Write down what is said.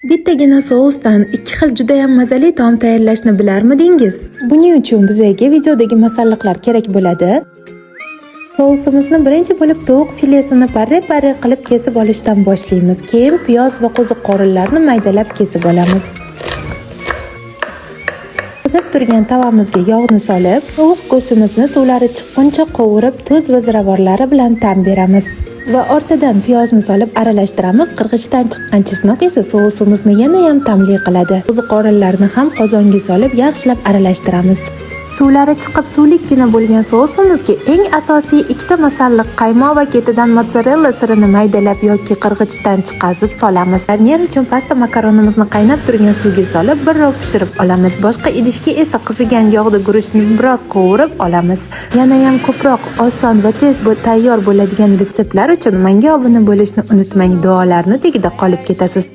Bittagina sousdan ikki xil juda ham mazali taom tayyorlashni bilarmidingiz? Buning uchun bizga videodagi masalliqlar kerak bo'ladi. Sousimizni birinchi bo'lib tovuq filesini parre qilib kesib olishdan boshlaymiz. Keyin piyoz va qo'ziq qorinlarini maydalab kesib olamiz. Qizib turgan tavamizga yog'ni solib, tovuq go'shtimizni suvlari chiqquncha qovurib, tuz va ziravorlari bilan ta'm beramiz. Va ortidan piyozni solib aralashtiramiz. Qirg'ichdan chiqqan chesnok esa sousimizni yana ham ta'mli qiladi. Qo'ziq qorinlarini ham qozonga solib yaxshilab aralashtiramiz. Suvlari chiqib suvlikkina bo'lgan sousimizga eng asosiy ikkita masalliq qaymoq va ketidan mozzarella sirini maydalab yoki qirg'ichdan chiqazib solamiz. Garnir uchun pasta makaronimizni qaynab turgan suvga solib birrov pishirib olamiz. Boshqa idishga esa qizigan yog'da guruchni biroz qovurib olamiz. Yana ham ko'proq oson va tez tayyor bo'ladigan retseptlar uchun menga obuna bo'lishni unutmang. Duolarni tagida qolib ketasiz.